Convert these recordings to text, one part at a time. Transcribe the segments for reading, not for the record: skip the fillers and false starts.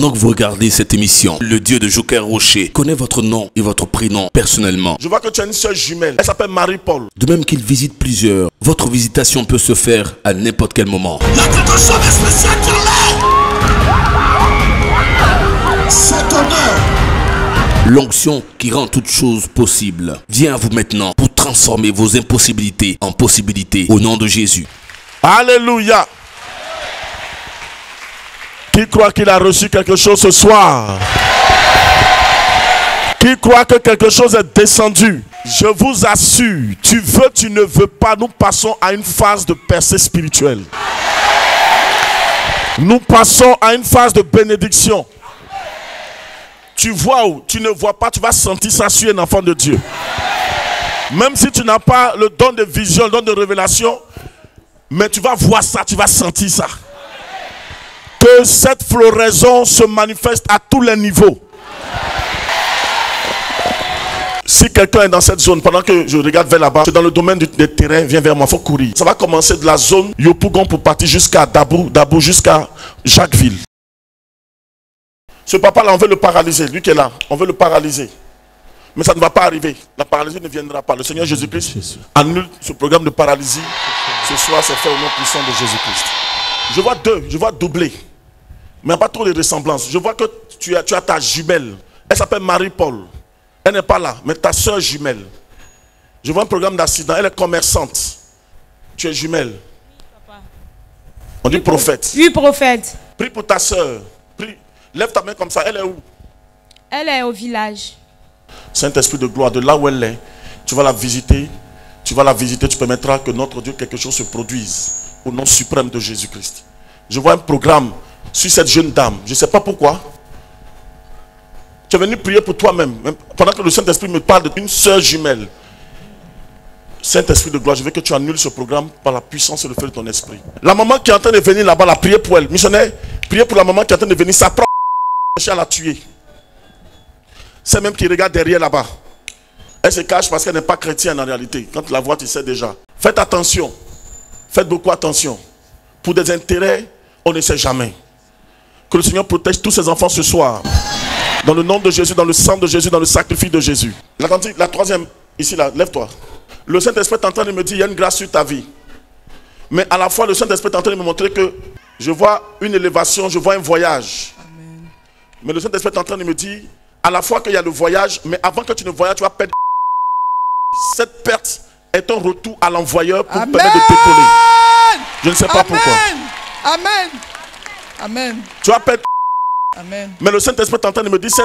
Pendant que vous regardez cette émission, le Dieu de Joker Rocher connaît votre nom et votre prénom personnellement. Je vois que tu as une sœur jumelle. Elle s'appelle Marie-Paul. De même qu'il visite plusieurs, votre visitation peut se faire à n'importe quel moment. Il y a quelque chose de spécial qui est. C'est honneur. L'onction qui rend toute chose possible vient à vous maintenant pour transformer vos impossibilités en possibilités au nom de Jésus. Alléluia. Qui croit qu'il a reçu quelque chose ce soir? Qui croit que quelque chose est descendu? Je vous assure, tu veux, tu ne veux pas, nous passons à une phase de percée spirituelle. Nous passons à une phase de bénédiction. Tu vois ou tu ne vois pas, tu vas sentir ça sur un enfant de Dieu. Même si tu n'as pas le don de vision, le don de révélation, mais tu vas voir ça, tu vas sentir ça. Que cette floraison se manifeste à tous les niveaux. Si quelqu'un est dans cette zone, pendant que je regarde vers là-bas, dans le domaine des terrains, viens vers moi, il faut courir. Ça va commencer de la zone Yopougon pour partir jusqu'à Dabou, Dabou jusqu'à Jacquesville. Ce papa-là, on veut le paralyser. Lui qui est là, on veut le paralyser. Mais ça ne va pas arriver. La paralysie ne viendra pas. Le Seigneur Jésus-Christ annule ce programme de paralysie. Ce soir, c'est fait au nom puissant de Jésus-Christ. Je vois deux, je vois doubler. Mais il n'y a pas trop de ressemblance. Je vois que tu as ta jumelle. Elle s'appelle Marie-Paul. Elle n'est pas là, mais ta soeur jumelle. Je vois un programme d'accident. Elle est commerçante. Tu es jumelle. Papa. On dit prophète. Oui, prophète. Prie pour ta soeur. Prie. Lève ta main comme ça. Elle est où? Elle est au village. Saint-Esprit de gloire, de là où elle est, tu vas la visiter. Tu vas la visiter. Tu permettras que notre Dieu, quelque chose se produise. Au nom suprême de Jésus-Christ. Je vois un programme sur cette jeune dame. Je ne sais pas pourquoi. Tu es venu prier pour toi-même. Pendant que le Saint-Esprit me parle d'une soeur jumelle. Saint-Esprit de gloire, je veux que tu annules ce programme par la puissance et le feu de ton esprit. La maman qui est en train de venir là-bas, la prier pour elle. Missionnaire, priez pour la maman qui est en train de venir. Ça prend à la tuer. C'est même qui regarde derrière là-bas. Elle se cache parce qu'elle n'est pas chrétienne en réalité. Quand tu la vois, tu sais déjà. Faites attention. Faites beaucoup attention. Pour des intérêts, on ne sait jamais. Que le Seigneur protège tous ses enfants ce soir. Dans le nom de Jésus, dans le sang de Jésus, dans le sacrifice de Jésus. La troisième, ici là, lève-toi. Le Saint-Esprit est en train de me dire, il y a une grâce sur ta vie. Mais à la fois, le Saint-Esprit est en train de me montrer que je vois une élévation, je vois un voyage. Amen. Mais le Saint-Esprit est en train de me dire, à la fois qu'il y a le voyage, mais avant que tu ne voyages, tu vas perdre. Cette perte est un retour à l'envoyeur pour permettre de décoller. Je ne sais pas pourquoi. Amen. Amen. Tu vas perdre. Amen. Mais le Saint-Esprit est en train de me dire, cette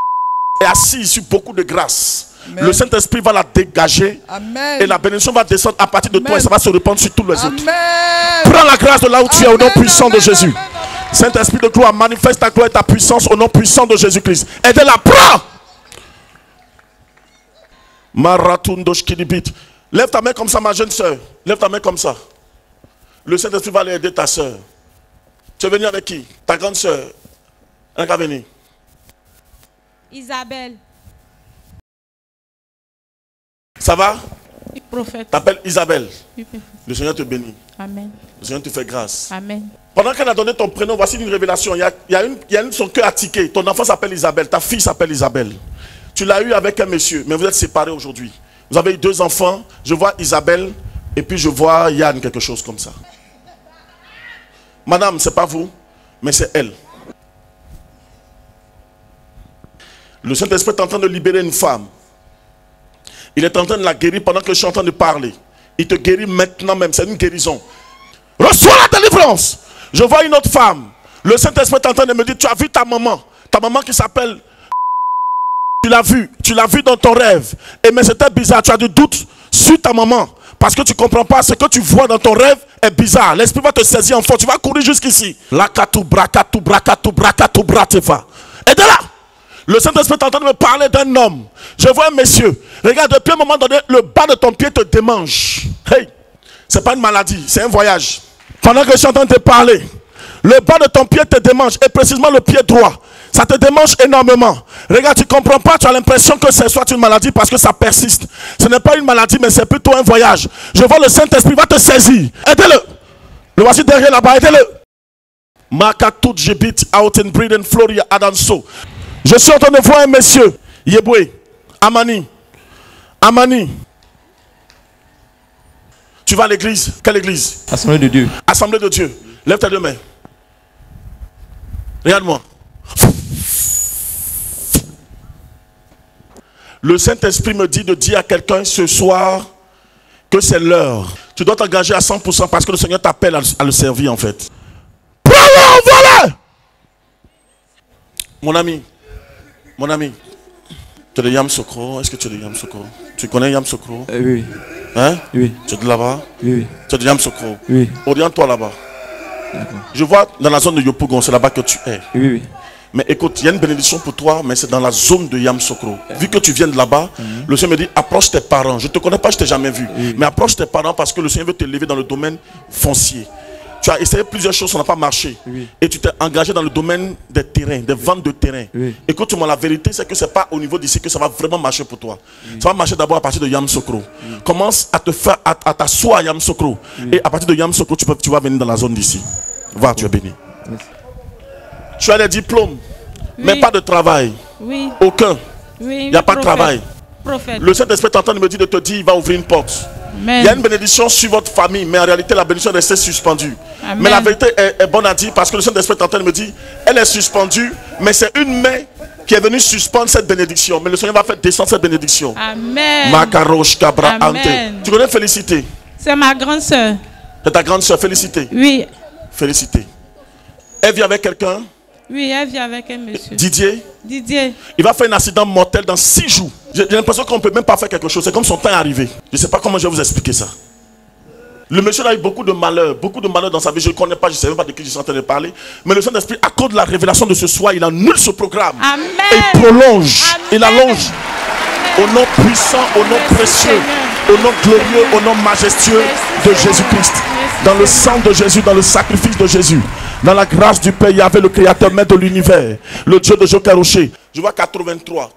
est assise sur beaucoup de grâce. Amen. Le Saint-Esprit va la dégager. Amen. Et la bénédiction va descendre à partir de toi et ça va se répandre sur tous les autres. Amen. Prends la grâce de là où tu es au nom puissant de Amen. Jésus. Saint-Esprit de gloire, manifeste ta gloire et ta puissance au nom puissant de Jésus-Christ. Aidez-la, prends. Maratundosh Kilibit. Lève ta main comme ça, ma jeune soeur. Lève ta main comme ça. Le Saint-Esprit va aller aider ta soeur. Tu es venu avec qui? Ta grande soeur. Elle va venir. Isabelle. Ça va? Oui, prophète. T'appelles Isabelle. Oui, prophète. Le Seigneur te bénit. Amen. Le Seigneur te fait grâce. Amen. Pendant qu'elle a donné ton prénom, voici une révélation. Il y a une son cœur a tiqué. Ton enfant s'appelle Isabelle. Ta fille s'appelle Isabelle. Tu l'as eu avec un monsieur, mais vous êtes séparés aujourd'hui. Vous avez eu 2 enfants. Je vois Isabelle et puis je vois Yann, quelque chose comme ça. Madame, c'est pas vous, mais c'est elle. Le Saint-Esprit est en train de libérer une femme. Il est en train de la guérir pendant que je suis en train de parler. Il te guérit maintenant même, c'est une guérison. Reçois la délivrance. Je vois une autre femme. Le Saint-Esprit est en train de me dire, tu as vu ta maman qui s'appelle... Tu l'as vu dans ton rêve. Et mais c'était bizarre, tu as du doute sur ta maman. Parce que tu ne comprends pas ce que tu vois dans ton rêve est bizarre. L'esprit va te saisir en force. Tu vas courir jusqu'ici. Aidez-la. Le Saint-Esprit est en train de me parler d'un homme. Je vois un monsieur. Regarde, depuis un moment donné, le bas de ton pied te démange. Hey, c'est pas une maladie, c'est un voyage. Pendant que je suis en train de te parler, le bas de ton pied te démange. Et précisément le pied droit. Ça te démange énormément. Regarde, tu ne comprends pas, tu as l'impression que c'est soit une maladie parce que ça persiste. Ce n'est pas une maladie, mais c'est plutôt un voyage. Je vois le Saint-Esprit va te saisir. Aidez-le. Le voici derrière là-bas, aidez-le. Makatut Jebit out in Britain, Florida, Adanso. Je suis en train de voir un monsieur, Yeboué, Amani. Amani. Tu vas à l'église? Quelle église? Assemblée de Dieu. Assemblée de Dieu. Lève tes deux mains. Regarde-moi. Le Saint-Esprit me dit de dire à quelqu'un ce soir que c'est l'heure. Tu dois t'engager à 100% parce que le Seigneur t'appelle à le servir en fait. Prends-le, voilà! Mon ami, tu es de Yamsokro. Est-ce que tu es de Yamsokro? Tu connais Yamsokro? Oui. Hein? Oui. Tu es de là-bas? Oui. Tu es de Yamsokro? Oui. Oriente-toi là-bas. Je vois dans la zone de Yopougon, c'est là-bas que tu es. Oui. Mais écoute, il y a une bénédiction pour toi, mais c'est dans la zone de Yamsokro. Vu que tu viens de là-bas, le Seigneur me dit, approche tes parents. Je ne te connais pas, je ne t'ai jamais vu. Mais approche tes parents parce que le Seigneur veut t'élever dans le domaine foncier. Tu as essayé plusieurs choses, ça n'a pas marché. Et tu t'es engagé dans le domaine des terrains, des ventes de terrains. Écoute-moi, la vérité, c'est que ce n'est pas au niveau d'ici que ça va vraiment marcher pour toi. Ça va marcher d'abord à partir de Yamsokro. Commence à te faire, à t'asseoir à Yamsokro. Et à partir de Yamsokro, tu vas venir dans la zone d'ici. Va, tu es béni. Tu as des diplômes, mais pas de travail. Oui. Aucun. Oui. Il n'y a pas de travail. Prophète. Le Saint-Esprit est en train de me dire de te dire, il va ouvrir une porte. Amen. Il y a une bénédiction sur votre famille, mais en réalité, la bénédiction est restée suspendue. Amen. Mais la vérité est bonne à dire parce que le Saint-Esprit est en train de me dire, elle est suspendue, mais c'est une main qui est venue suspendre cette bénédiction. Mais le Seigneur va faire descendre cette bénédiction. Amen. Makarosh Kabra Ante. Amen. Tu connais Félicité? C'est ma grande soeur. C'est ta grande soeur, Félicité? Oui. Félicité. Elle vit avec quelqu'un? Oui, elle vit avec un monsieur. Didier? Didier. Il va faire un accident mortel dans 6 jours. J'ai l'impression qu'on ne peut même pas faire quelque chose. C'est comme son temps est arrivé. Je ne sais pas comment je vais vous expliquer ça. Le monsieur a eu beaucoup de malheurs dans sa vie. Je ne connais pas, je ne sais même pas de qui je suis en train de parler. Mais le Saint-Esprit, à cause de la révélation de ce soir, il annule ce programme. Amen. Et il prolonge, Amen. il allonge. Au nom puissant, au nom précieux, au nom glorieux, au nom majestueux de Jésus-Christ. Dans le sang de Jésus, dans le sacrifice de Jésus. Dans la grâce du Père, il y avait le Créateur, Maître de l'univers, le Dieu de Joker Rocher. Je vois 83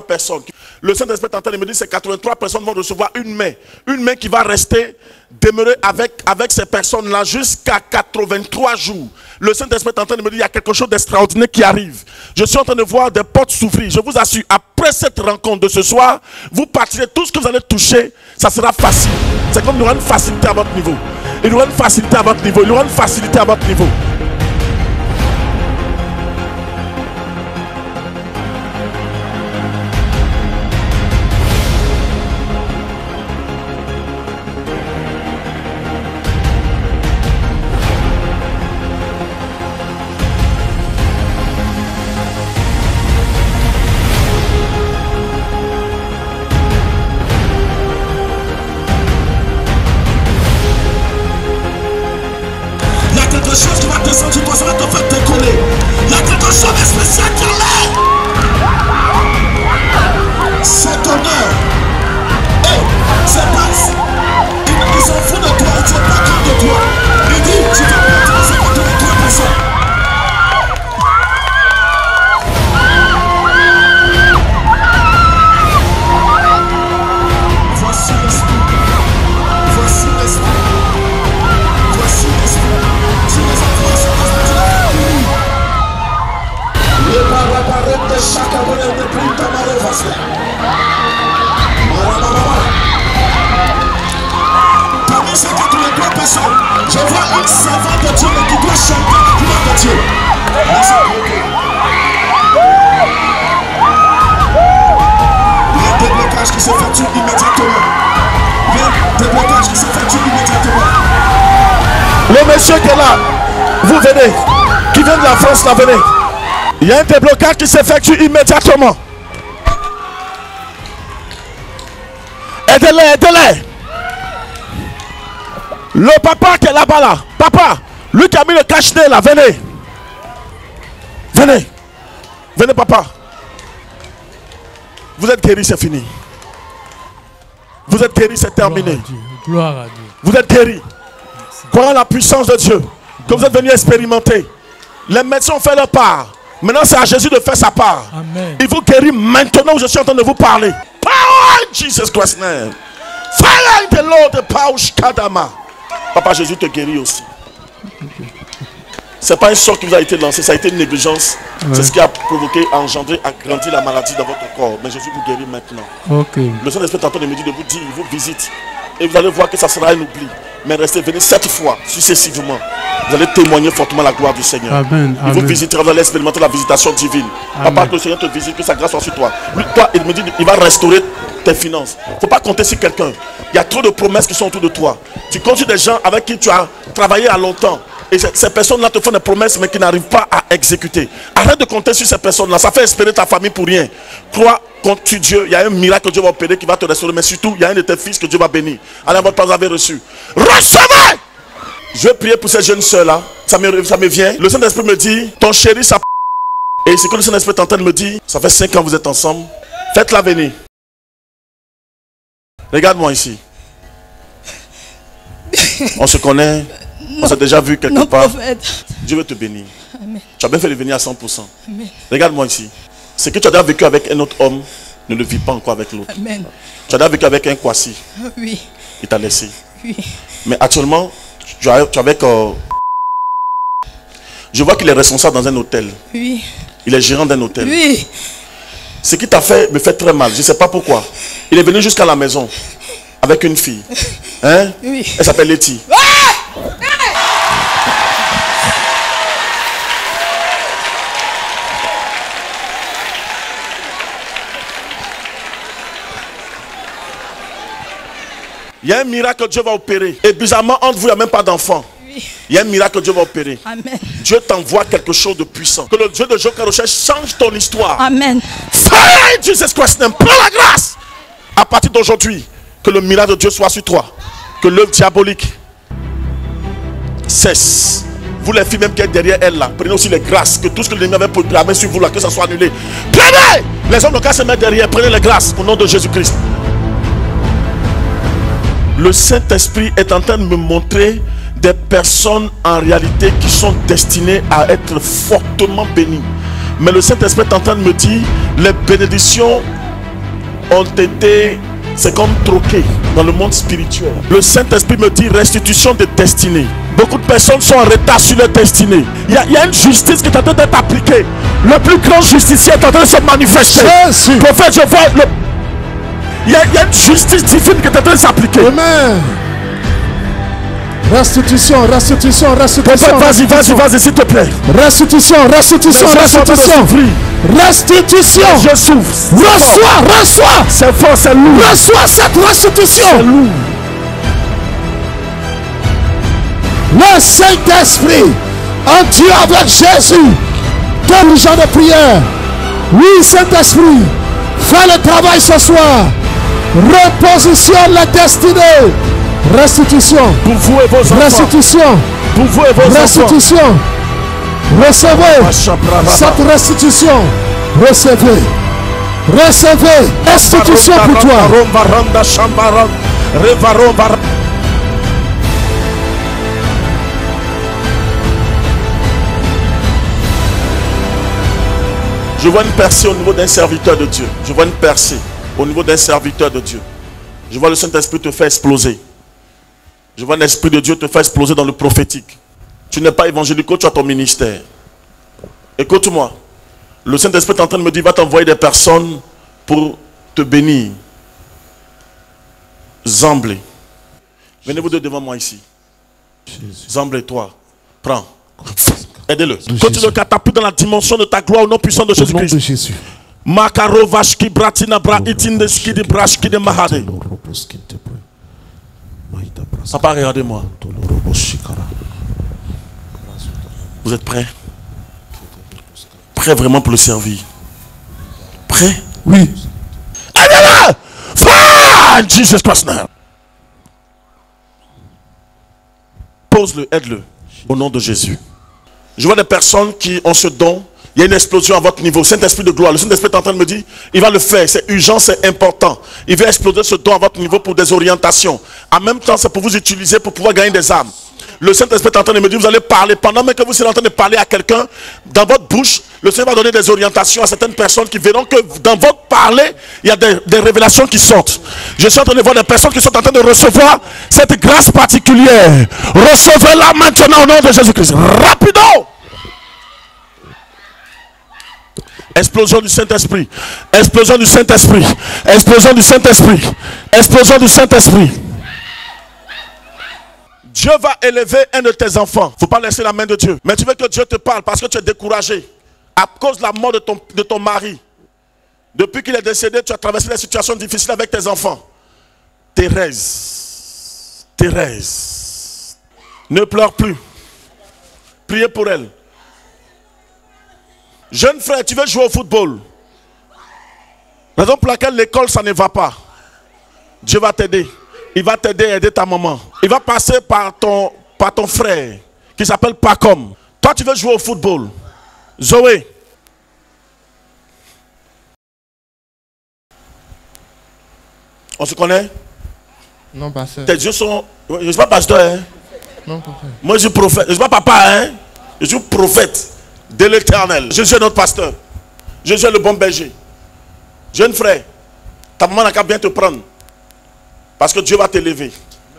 personnes. Le Saint-Esprit est en train de me dire que ces 83 personnes vont recevoir une main qui va rester demeurer avec ces personnes-là jusqu'à 83 jours. Le Saint-Esprit est en train de me dire qu'il y a quelque chose d'extraordinaire qui arrive. Je suis en train de voir des portes s'ouvrir. Je vous assure, après cette rencontre de ce soir, vous partirez, tout ce que vous allez toucher, ça sera facile. C'est comme il y aura une facilité à votre niveau. Il y aura une facilité à votre niveau. Il y aura une facilité à votre niveau. Chose qui va descendre sur toi, ça va te faire décoller. Il y a quelque chose de spécial qui est là. C'est ton heure. Hey, c'est pas. Ils s'en foutent de toi, ils ne sont pas compte de toi. Il dit, tu vas pas te faire de 3 personnes. Voici l'esprit. Voici l'esprit. Voici l'esprit. Parmi ces 83 personnes, je vois une servante de Dieu qui doit chanter la gloire de Dieu. Il y a un déblocage qui s'effectue immédiatement. Il y a un déblocage qui s'effectue immédiatement. Le monsieur qui est là, vous venez, qui vient de la France, là, venez. Il y a un déblocage qui s'effectue immédiatement. Aidez-les, aidez-les. Le papa qui est là-bas, là, papa, lui qui a mis le cache-nez là, venez. Venez. Venez, papa. Vous êtes guéri, c'est fini. Vous êtes guéri, c'est terminé. Gloire à Dieu. Vous êtes guéri. Croyez la puissance de Dieu que vous êtes venu expérimenter. Les médecins ont fait leur part. Maintenant, c'est à Jésus de faire sa part. Amen. Il vous guérit maintenant où je suis en train de vous parler. Power in Jesus Christ's name. Fire in the Lord, the power Kadama. Papa Jésus te guérit aussi. C'est pas un sort qui vous a été lancé, ça a été une négligence. Ouais. C'est ce qui a provoqué, engendré, agrandir la maladie dans votre corps. Mais Jésus vous guérit maintenant. Okay. Le Saint-Esprit est en train de me dire de vous dire, il vous visite. Et vous allez voir que ça sera un oubli. Mais restez, venez 7 fois successivement. Vous allez témoigner fortement la gloire du Seigneur. Amen. Il vous visitera, vous allez expérimenter la visitation divine. Papa, que le Seigneur te visite, que sa grâce soit sur toi. Lui, toi, il me dit, il va restaurer tes finances. Il ne faut pas compter sur quelqu'un. Il y a trop de promesses qui sont autour de toi. Tu comptes sur des gens avec qui tu as travaillé à longtemps. Et ces personnes-là te font des promesses mais qui n'arrivent pas à exécuter. Arrête de compter sur ces personnes-là. Ça fait espérer ta famille pour rien. Crois, compte sur Dieu. Il y a un miracle que Dieu va opérer qui va te restaurer. Mais surtout, il y a un de tes fils que Dieu va bénir. Allez, votre part, vous avez reçu. Recevez! Je vais prier pour ces jeunes soeurs-là. Ça me vient. Le Saint-Esprit me dit, ton chéri, ça... Et c'est que le Saint-Esprit est en train de me dire, ça fait 5 ans que vous êtes ensemble. Faites-la venir. Regarde-moi ici. On se connaît. On s'est déjà vu quelque part. Dieu veut te bénir. Amen. Tu as bien fait de venir à 100%. Amen. Regarde-moi ici. Ce que tu as déjà vécu avec un autre homme, ne le vis pas encore avec l'autre. Tu as déjà vécu avec un Kwasi. Oui. Il t'a laissé. Oui. Mais actuellement, tu es avec... je vois qu'il est responsable dans un hôtel. Oui. Il est gérant d'un hôtel. Oui. Ce qui t'a fait me fait très mal. Je ne sais pas pourquoi. Il est venu jusqu'à la maison avec une fille. Hein? Oui. Elle s'appelle Letty. Ah! Il y a un miracle que Dieu va opérer. Et bizarrement, entre vous, il n'y a même pas d'enfant. Oui. Il y a un miracle que Dieu va opérer. Amen. Dieu t'envoie quelque chose de puissant. Que le Dieu de Joker change ton histoire. Amen. Fire Jesus Christ name. Prends la grâce. À partir d'aujourd'hui, que le miracle de Dieu soit sur toi. Que l'œuvre diabolique cesse. Vous les filles même qui êtes derrière elle là, prenez aussi les grâces. Que tout ce que l'ennemi avait programmé sur vous là, que ça soit annulé. Prenez. Les hommes de cas se mettent derrière. Prenez les grâces au nom de Jésus-Christ. Le Saint-Esprit est en train de me montrer des personnes en réalité qui sont destinées à être fortement bénies. Mais le Saint-Esprit est en train de me dire, les bénédictions ont été, c'est comme troquées dans le monde spirituel. Le Saint-Esprit me dit restitution de destinée. Beaucoup de personnes sont en retard sur leur destinée. Il y a une justice qui est en train d'être appliquée. Le plus grand justicier est en train de se manifester. Prophète, je vois le... Il y a une justice divine qui est en train de s'appliquer. Amen. Restitution, restitution, restitution. Vas-y, s'il te plaît. Restitution, restitution, restitution. Restitution. Je souffre. Reçois. C'est fort, c'est lourd. Reçois cette restitution. C'est lourd. Le Saint-Esprit, en Dieu avec Jésus, dirigeant de prière. Oui, Saint-Esprit, fais le travail ce soir. Repositionne la destinée. Restitution. Pour vous et vos enfants. Restitution. Pour vous et vos restitution. Enfants. Recevez cette restitution. Recevez. Restitution pour toi. Je vois une percée au niveau d'un serviteur de Dieu. Je vois une percée au niveau d'un serviteur de Dieu. Je vois le Saint-Esprit te faire exploser. Je vois l'Esprit de Dieu te faire exploser dans le prophétique. Tu n'es pas évangélique, tu as ton ministère. Écoute-moi. Le Saint-Esprit est en train de me dire, va t'envoyer des personnes pour te bénir. Zamblé. Venez vous deux devant moi ici. Zamblé, toi. Prends. Aidez-le. Quand tu le catapultes dans la dimension de ta gloire au nom puissant de Jésus-Christ. Makaro vashki bratina bra itindeski de brashki de mahade. Papa, regardez-moi. Vous êtes prêts? Prêts vraiment pour le servir? Prêts? Oui. Aidez-le! Fire! Jesus Christ now. Pose-le, aide-le. Au nom de Jésus. Je vois des personnes qui ont ce don. Il y a une explosion à votre niveau. Saint-Esprit de gloire. Le Saint-Esprit est en train de me dire, il va le faire. C'est urgent, c'est important. Il va exploser ce don à votre niveau pour des orientations. En même temps, c'est pour vous utiliser pour pouvoir gagner des âmes. Le Saint-Esprit est en train de me dire, vous allez parler. Pendant même que vous êtes en train de parler à quelqu'un, dans votre bouche, le Seigneur va donner des orientations à certaines personnes qui verront que dans votre parler, il y a des révélations qui sortent. Je suis en train de voir des personnes qui sont en train de recevoir cette grâce particulière. Recevez-la maintenant au nom de Jésus-Christ. Rapido! Explosion du Saint-Esprit. Explosion du Saint-Esprit. Explosion du Saint-Esprit. Explosion du Saint-Esprit. Dieu va élever un de tes enfants. Il ne faut pas laisser la main de Dieu. Mais tu veux que Dieu te parle parce que tu es découragé. À cause de la mort de ton mari. Depuis qu'il est décédé, tu as traversé des situations difficiles avec tes enfants. Thérèse. Thérèse. Ne pleure plus. Priez pour elle. Jeune frère, tu veux jouer au football. Raison pour laquelle l'école, ça ne va pas. Dieu va t'aider. Il va t'aider à aider ta maman. Il va passer par ton frère qui s'appelle Pacom. Toi, tu veux jouer au football. Zoé. On se connaît? Non, pasteur. Tes yeux sont... Je ne suis pas pasteur, hein? Non, papa. Moi, je suis prophète. Je ne suis pas papa, hein? Je suis prophète de l'Éternel. Jésus est notre pasteur. Jésus est le bon berger. Jeune frère, ta maman n'a qu'à bien te prendre. Parce que Dieu va t'élever.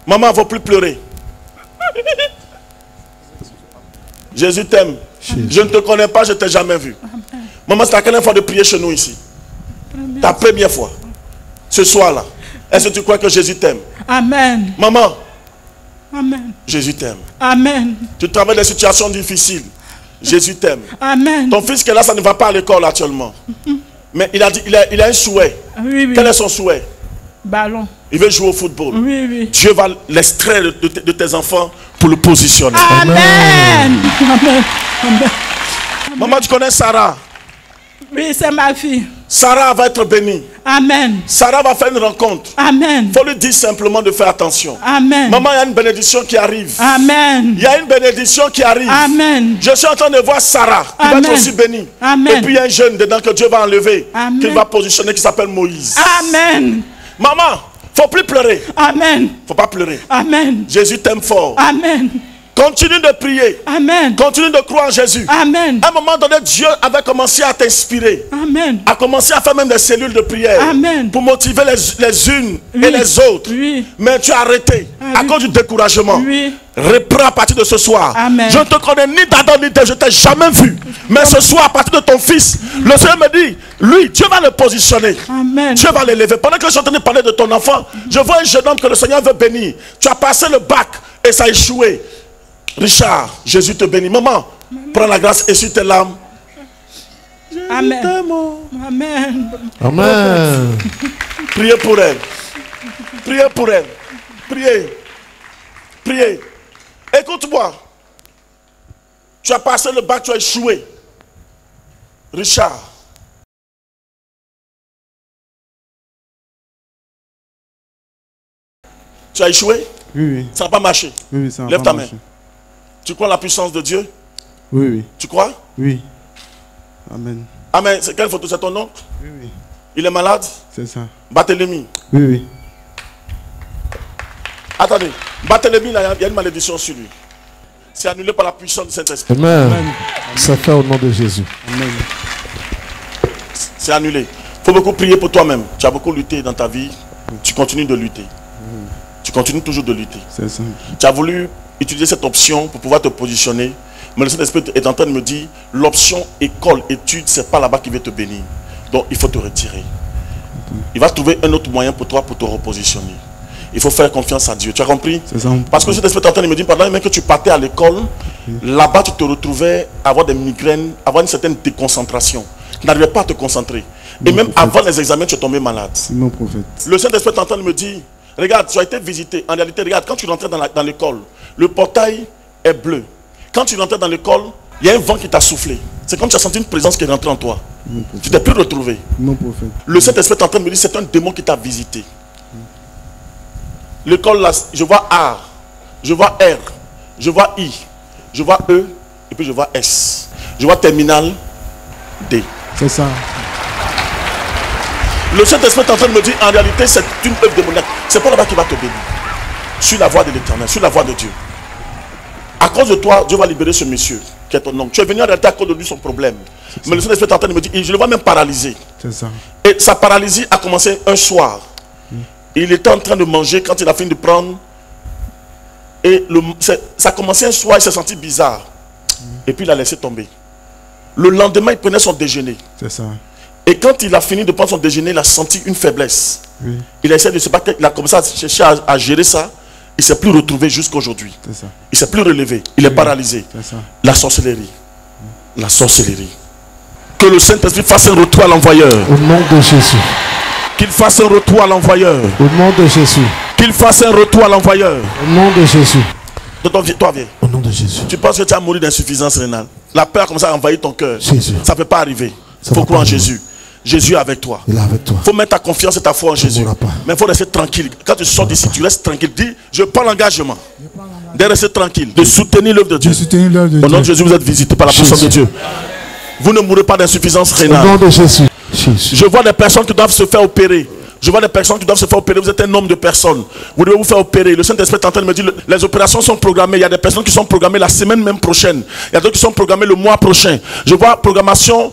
Maman ne va plus pleurer. Jésus t'aime. Je ne te connais pas, je ne t'ai jamais vu. Maman, c'est la première fois de prier chez nous ici. Ta première fois. Ce soir-là. Est-ce que tu crois que Jésus t'aime? Amen. Maman, Amen. Jésus t'aime. Amen. Tu traverses des situations difficiles. Jésus t'aime. Amen. Ton fils qui est là, ça ne va pas à l'école actuellement. Mais il a un souhait. Oui, oui. Quel est son souhait? Ballon. Il veut jouer au football. Oui, oui. Dieu va l'extraire de tes enfants pour le positionner. Amen. Amen. Amen. Maman, tu connais Sarah? Oui, c'est ma fille. Sarah va être bénie. Amen. Sarah va faire une rencontre. Amen. Il faut lui dire simplement de faire attention. Amen. Maman, il y a une bénédiction qui arrive. Amen. Il y a une bénédiction qui arrive. Amen. Je suis en train de voir Sarah qui va Amen. être aussi bénie. Amen. Et puis il y a un jeune dedans que Dieu va enlever, Amen. qu'il va positionner, qui s'appelle Moïse. Amen. Maman, il ne faut plus pleurer. Amen. Il ne faut pas pleurer. Amen. Jésus t'aime fort. Amen. Continue de prier. Amen. Continue de croire en Jésus. Amen. À un moment donné, Dieu avait commencé à t'inspirer. Amen. A commencé à faire même des cellules de prière. Amen. Pour motiver les unes Oui. et les autres. Oui. Mais tu as arrêté à oui. cause du découragement. Oui. Reprends à partir de ce soir. Amen. Je ne te connais ni d'Adam ni d'Ève, je ne t'ai jamais vu. Mais ce soir, à partir de ton fils, le Seigneur me dit, lui, Dieu va le positionner. Amen. Dieu va l'élever. Pendant que je suis en train de parler de ton enfant, je vois un jeune homme que le Seigneur veut bénir. Tu as passé le bac et ça a échoué. Richard, Jésus te bénit. Maman, prends la grâce, essuie tes larmes. Amen. Amen. Amen. Priez pour elle. Priez pour elle. Priez. Priez. Écoute-moi. Tu as passé le bac, tu as échoué. Richard. Tu as échoué? Oui, oui. Ça n'a pas marché. Oui, oui, ça va Lève pas ta main. marcher. Tu crois en la puissance de Dieu? Oui, oui. Tu crois? Oui. Amen. Amen. C'est quelle photo? C'est ton oncle? Oui, oui. Il est malade? C'est ça. Barthélemy. Oui, oui. Attendez. Barthélemy, il y a une malédiction sur lui. C'est annulé par la puissance du Saint-Esprit. Amen. Ça fait au nom de Jésus. Amen. C'est annulé. Il faut beaucoup prier pour toi-même. Tu as beaucoup lutté dans ta vie. Tu continues de lutter. Tu continues toujours de lutter. C'est ça. Tu as voulu utiliser cette option pour pouvoir te positionner. Mais le Saint-Esprit est en train de me dire, l'option école, études, c'est pas là-bas qui va te bénir. Donc il faut te retirer. Il va trouver un autre moyen pour toi pour te repositionner. Il faut faire confiance à Dieu. Tu as compris? C'est ça. Parce que le Saint-Esprit est en train de me dire, pendant même que tu partais à l'école, là-bas tu te retrouvais à avoir des migraines, avoir une certaine déconcentration. Tu n'arrivais pas à te concentrer. Et même avant les examens, tu es tombé malade. C'est mon prophète. Le Saint-Esprit est en train de me dire, regarde, tu as été visité. En réalité, regarde, quand tu rentrais dans l'école, le portail est bleu. Quand tu rentrais dans l'école, il y a un vent qui t'a soufflé. C'est comme tu as senti une présence qui est rentrée en toi. Tu t'es plus retrouvé. Mon prophète. Le Saint-Esprit est en train de me dire, c'est un démon qui t'a visité. L'école, là, je vois A, je vois R, je vois I, je vois E, et puis je vois S. Je vois terminal D. C'est ça. Le Saint-Esprit est en train de me dire, en réalité, c'est une œuvre démoniaque. C'est pas là-bas qui va te bénir. Sur la voie de l'Éternel, sur la voie de Dieu. À cause de toi, Dieu va libérer ce monsieur qui est ton oncle. Tu es venu en réalité à cause de lui son problème. Mais le Saint-Esprit est en train de me dire, je le vois même paralysé. C'est ça. Et sa paralysie a commencé un soir. Il était en train de manger quand il a fini de prendre. Et ça a commencé un soir, il s'est senti bizarre. Et puis il a laissé tomber. Le lendemain, il prenait son déjeuner. C'est ça. Et quand il a fini de prendre son déjeuner, il a senti une faiblesse. Oui. Il a essayé de se battre, il a commencé à chercher à gérer ça. Il ne s'est plus retrouvé jusqu'à aujourd'hui. C'est ça. Il ne s'est plus relevé. Il est paralysé. C'est ça. La sorcellerie. La sorcellerie. Que le Saint-Esprit fasse un retour à l'envoyeur. Au nom de Jésus. Qu'il fasse un retour à l'envoyeur. Au nom de Jésus. Qu'il fasse un retour à l'envoyeur. Au nom de Jésus. Toi, viens. Au nom de Jésus. Tu penses que tu as mouru d'insuffisance rénale. La peur commence à envahir ton cœur. Jésus. Ça ne peut pas arriver. Ça Il faut va croire en pas arriver. Jésus. Jésus est avec toi. Il est avec toi. Il faut mettre ta confiance et ta foi en Jésus. mourra pas. Mais il faut rester tranquille. Quand tu sors d'ici, tu restes tranquille. Dis, je prends l'engagement de rester tranquille, de soutenir l'œuvre de Dieu. Au nom de Jésus, vous êtes visité par la puissance de Dieu. Vous ne mourrez pas d'insuffisance Au rénale. nom de Jésus. Jésus. Je vois des personnes qui doivent se faire opérer. Je vois des personnes qui doivent se faire opérer. Vous êtes un nombre de personnes. Vous devez vous faire opérer. Le Saint-Esprit est en train de me dire, les opérations sont programmées. Il y a des personnes qui sont programmées la semaine même prochaine. Il y a d'autres qui sont programmées le mois prochain. Je vois programmation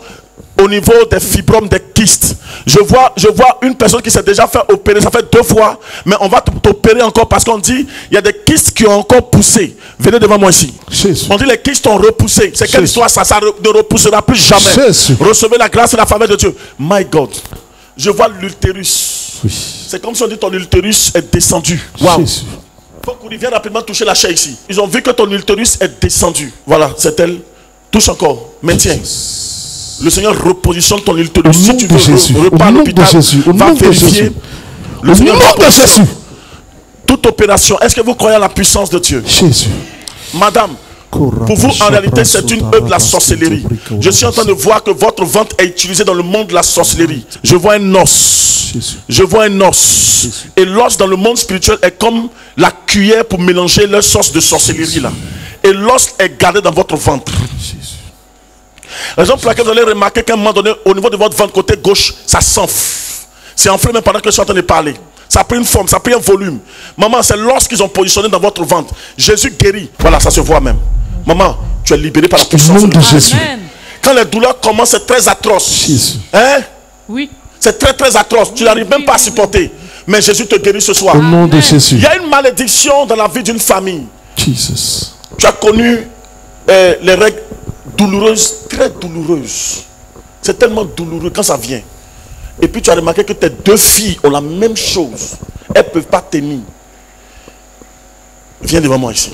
au niveau des fibromes, des kystes. Je vois une personne qui s'est déjà fait opérer. Ça fait 2 fois. Mais on va t'opérer encore parce qu'on dit, il y a des kystes qui ont encore poussé. Venez devant moi ici. Jésus. On dit les kystes ont repoussé. C'est quelle Jésus. histoire ça? Ça ne repoussera plus jamais. Jésus. Recevez la grâce et la faveur de Dieu. My God. Je vois l'utérus. Oui. C'est comme si on dit ton utérus est descendu. Waouh. Jésus. Faut qu'on y vienne rapidement toucher la chair ici. Ils ont vu que ton utérus est descendu. Voilà, c'est elle. Touche encore. Maintiens. Le Seigneur repositionne ton utérus. Au Si nom tu de veux Jésus. repars à Au nom de l'hôpital, Jésus. Au va nom de vérifier. Jésus. Le Au Seigneur nom de repositionne. Jésus. Toute opération. Est-ce que vous croyez à la puissance de Dieu? Jésus. Madame, pour vous, en réalité, c'est une œuvre de la sorcellerie. Je suis en train de voir que votre ventre est utilisé dans le monde de la sorcellerie. Je vois un os. Jésus. Je vois un os. Et l'os dans le monde spirituel est comme la cuillère pour mélanger leur sauce de sorcellerie là. Et l'os est gardé dans votre ventre. Jésus. La raison pour laquelle vous allez remarquer qu'à un moment donné, au niveau de votre ventre côté gauche, ça s'enfle. C'est enflé même pendant que je suis en train de parler. Ça a pris une forme, ça a pris un volume. Maman, c'est l'os qu'ils ont positionné dans votre ventre. Jésus guérit. Voilà, ça se voit même. Maman, tu es libéré par la Au puissance nom de de Dieu. Jésus. Amen. Quand les douleurs commencent, c'est très atroce. Jésus. Hein? Oui. C'est très très atroce. Tu n'arrives même pas à supporter. Mais Jésus te guérit ce soir. Au nom de Jésus. Il y a une malédiction dans la vie d'une famille. Jesus. Tu as connu les règles douloureuses, très douloureuses. C'est tellement douloureux quand ça vient. Et puis tu as remarqué que tes 2 filles ont la même chose. Elles ne peuvent pas t'aimer. Viens devant moi ici.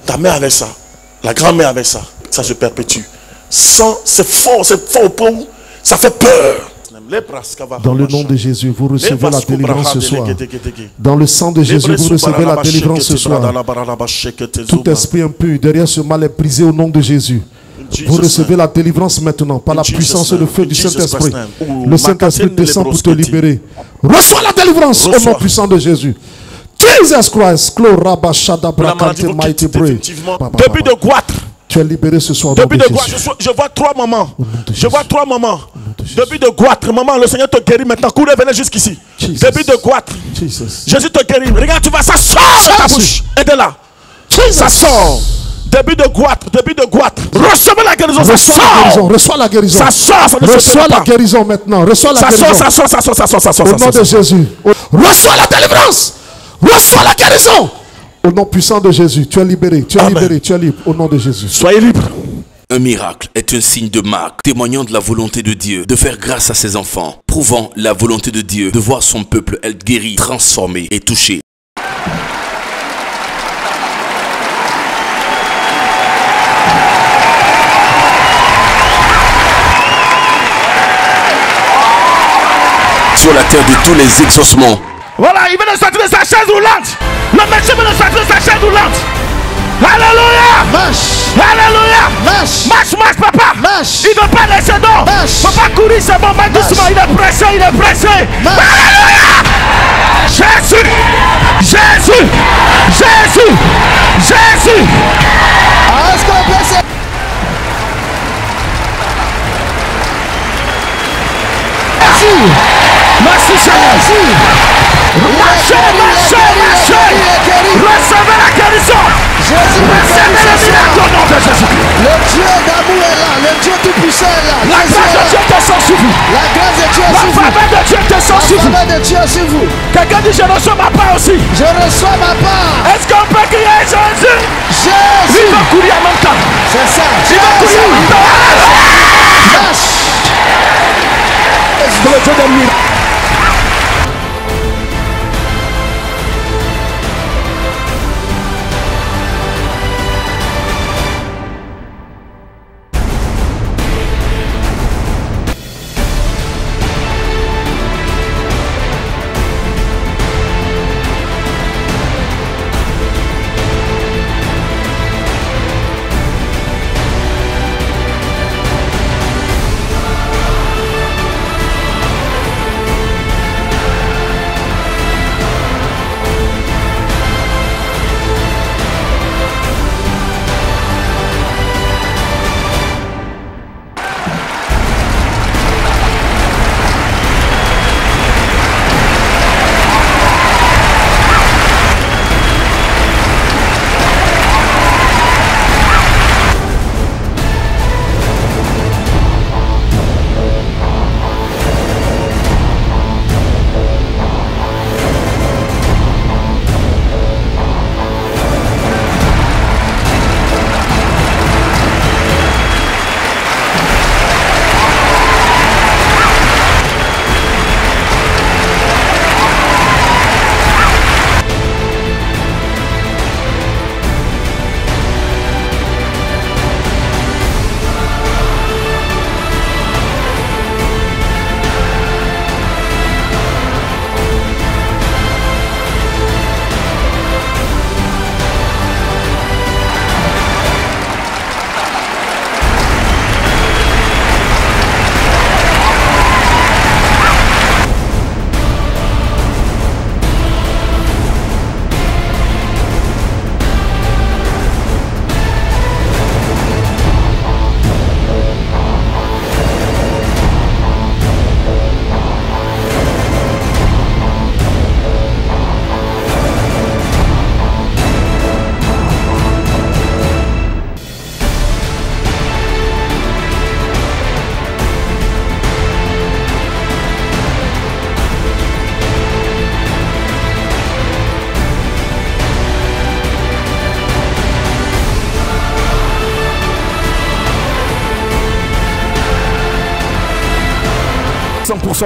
Ta mère avait ça. La grand-mère avait ça. Ça se perpétue. C'est fort au point où ça fait peur. Dans le nom de Jésus, vous recevez la délivrance ce soir. Dans le sang de Jésus, vous recevez la délivrance ce soir. Tout esprit impur derrière ce mal est brisé au nom de Jésus. Vous recevez la délivrance maintenant par la puissance et le feu du Saint-Esprit. Le Saint-Esprit descend pour te libérer. Reçois la délivrance au nom puissant de Jésus. Jesus Christ. Début de goitre. Tu es libéré ce soir. Au nom Début de de goitre. Jésus. Je vois 3 mamans. nom de Je vois Jésus. 3 mamans. Jésus. Début de goitre. Maman, le Seigneur te guérit maintenant. Courez, venez jusqu'ici. Jesus. Début de goitre. Jesus. Jésus te guérit. Regarde, tu vas, ça sort de ta bouche. Aide-la. Ça sort. Début de goitre. Début de goitre. Recevez la guérison. Ça Reçois la guérison. sort. Reçois la guérison. Ça sort. Ça ne se Reçois fait la pas. guérison maintenant. Reçois la Ça guérison. sort, ça sort, ça sort, ça sort, ça sort. Au nom de Jésus. Reçois la délivrance. Reçois la guérison. Au nom puissant de Jésus. Tu es libéré. Tu es Amen. libéré. Tu es libre. Au nom de Jésus. Soyez libre. Un miracle est un signe de marque, témoignant de la volonté de Dieu de faire grâce à ses enfants, prouvant la volonté de Dieu de voir son peuple être guéri, transformé et touché. Sur la terre de tous les exaucements, Voilà, il vient de sortir de sa chaise roulante. Le monsieur vient de sortir de sa chaise roulante. Alléluia. Alléluia. Marche, papa. Il ne veut pas laisser d'eau. Papa courir, c'est bon, mais doucement. Il est pressé, il est pressé. Alléluia. Jésus. Jésus. Jésus. Jésus. Merci Seigneur. Marchez. Recevez la guérison. Tout-Puissant est là. La grâce de Dieu descend sur vous. La grâce de Dieu est La sur vous. faveur de Dieu descend sur vous. La faveur de Dieu est sur vous. Quelqu'un dit je reçois ma part aussi. Je reçois ma part. Est-ce qu'on peut crier Jésus? Jésus. Il va courir en même temps. C'est ça. Il va courir en même temps. Lâche. Pour le Dieu des miracles.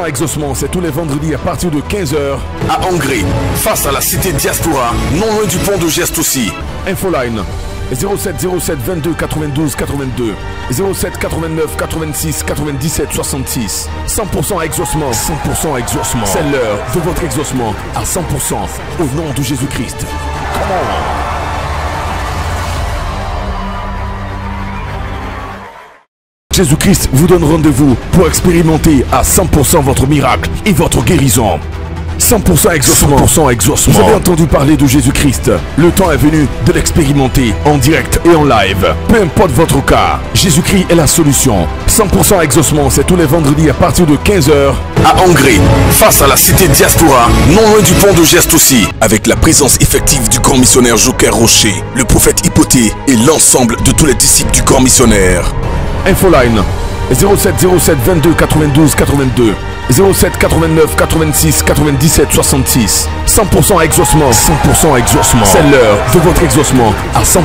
Exaucement, c'est tous les vendredis à partir de 15h à Angers, face à la cité Diaspora, non loin du pont de Geste aussi. Infoline 07 07 22 92 82 07 89 86 97 66. 100% exaucement, 100% exaucement. C'est l'heure de votre exaucement à 100% au nom de Jésus-Christ. Come on. Jésus-Christ vous donne rendez-vous pour expérimenter à 100% votre miracle et votre guérison. 100% exaucement. 100% exaucement. Vous avez entendu parler de Jésus-Christ. Le temps est venu de l'expérimenter en direct et en live. Peu importe votre cas, Jésus-Christ est la solution. 100% exaucement, c'est tous les vendredis à partir de 15h à Angers, face à la cité Diaspora, non loin du pont de Geste aussi, avec la présence effective du grand missionnaire Joker Rocher, le prophète Hypothée et l'ensemble de tous les disciples du grand missionnaire. Infoline 07 07 22 92 82 07 89 86 97 66. 100% exaucement, 100% exaucement. C'est l'heure de votre exaucement à 100%.